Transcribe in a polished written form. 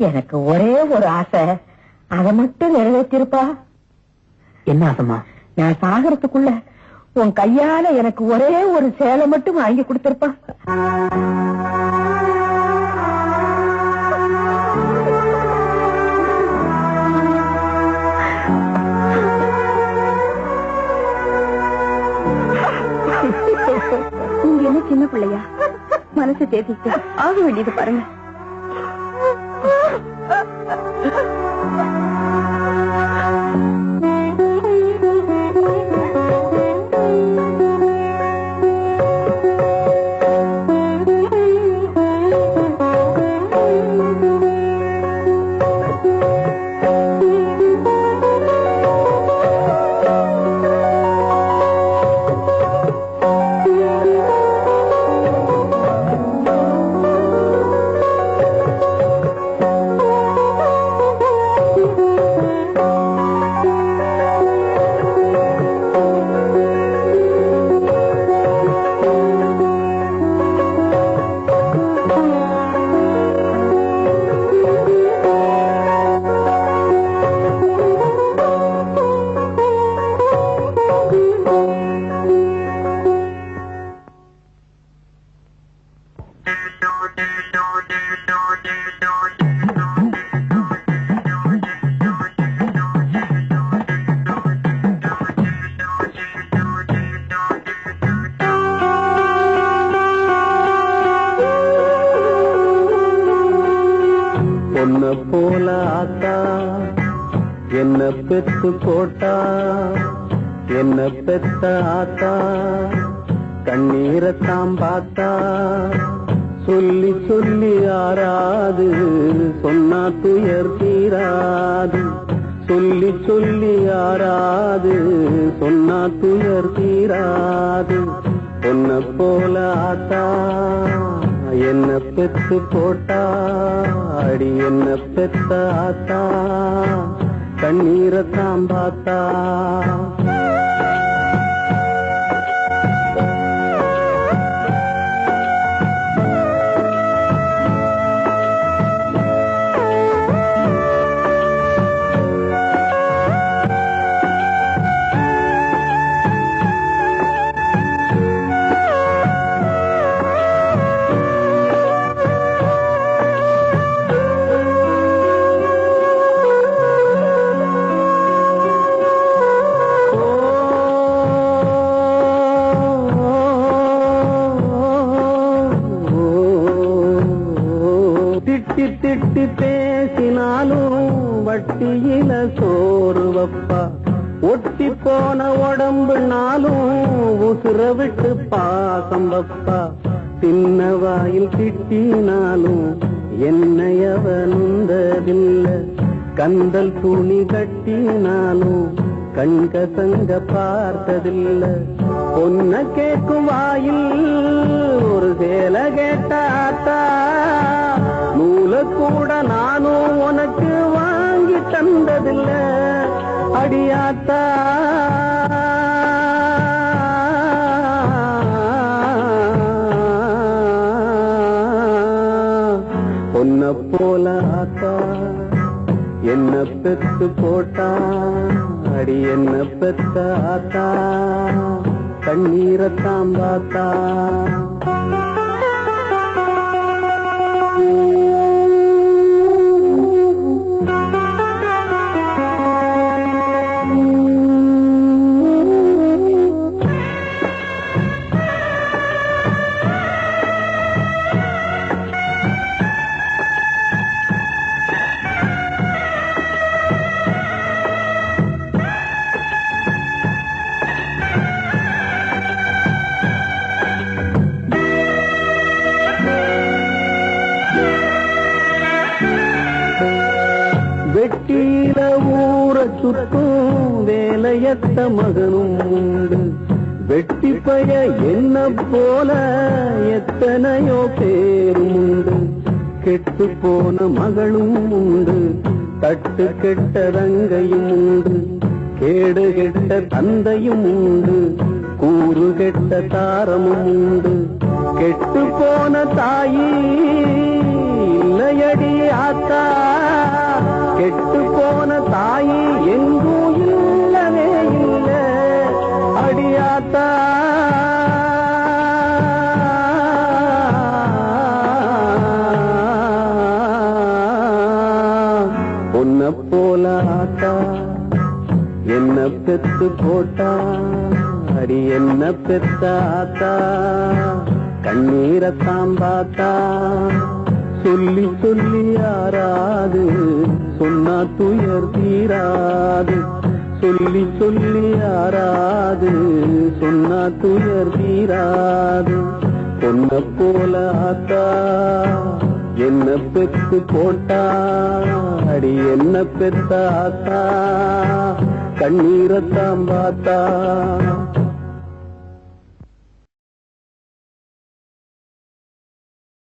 எனக்கு ஒரே ஒரு ஆசை, அதை மட்டும் நிறைவேற்றிருப்பா. என்ன ஆசைமா? நான் சாகரத்துக்குள்ள உன் கையால எனக்கு ஒரே ஒரு சேலை மட்டும் வாங்கி கொடுத்திருப்பா. நீங்க என்ன சின்ன பிள்ளையா? மனசு தேத்திட்டு ஆக வேண்டியது பாருங்க. போல ஆத்தா என்ன பெத்து போட்டா, என்ன பெத்த ஆத்தா கண்ணீரத்தாம் பார்த்தா, சொல்லி சொல்லி ஆறாது சொன்னா துயர் தீராது, சொல்லி சொல்லி ஆறாது சொன்னா துயர் தீராது. பொன்ன போல ஆத்தா என்ன பெத்து போட்டா, அடி என்ன பெத்த ஆத்தா கண்ணீரத்தாம் பார்த்தா. திட்டி பேசினாலும் வட்டியில சோறு வப்பா, ஒட்டி போன உடம்புனாலும் உசுர விட்டு பாசம் வப்பா. சின்ன வாயில் திட்டினாலும் என்னையவனுந்ததில்ல, கந்தல் துணி கட்டினாலும் கண்கசங்க பார்த்ததில்ல. பொன்ன கேட்கும் வாயில் ஒரு சேல கேட்டாத்தா, நூல கூட நானும் உனக்கு வாங்கி தந்ததில்ல அடியாத்தா. பொன்ன போல ஆத்தா என்ன பெத்து போட்டா, அடி என்ன பெத்த ஆத்தா கண்ணீரத்தாம் பார்த்தா. வெட்டியில ஊர சுற்றும் வேலையத்த மகனும் உண்டு, வெட்டி பய என்ன போல எத்தனையோ பேரும் உண்டு. கெட்டு போன மகளும் உண்டு, தட்டு கெட்ட தங்கையும் உண்டு, கேடு கெட்ட தந்தையும் உண்டு, கூறு கெட்ட தாரமும் உண்டு. கெட்டு போன தாயி இல்லையடி ஆத்தா, கெட்டு போன தாயி எங்கும் இல்லவே இல்லை அடியாத்தா. பொன்ன போல ஆத்தா என்ன பெத்து போட்டா, அடி என்ன பெத்த ஆத்தா கண்ணீரத்தாம் பார்த்தா. சொல்லி சொல்லி யாராது சொன்னா துயர் தீராது, சொல்லி சொல்லி யாராது சொன்னா துயர் தீராது. பொன்ன போல ஆத்தா என்ன பெத்து போட்டா, அடி என்ன பெத்த ஆத்தா கண்ணீரத்தாம் பார்த்தா.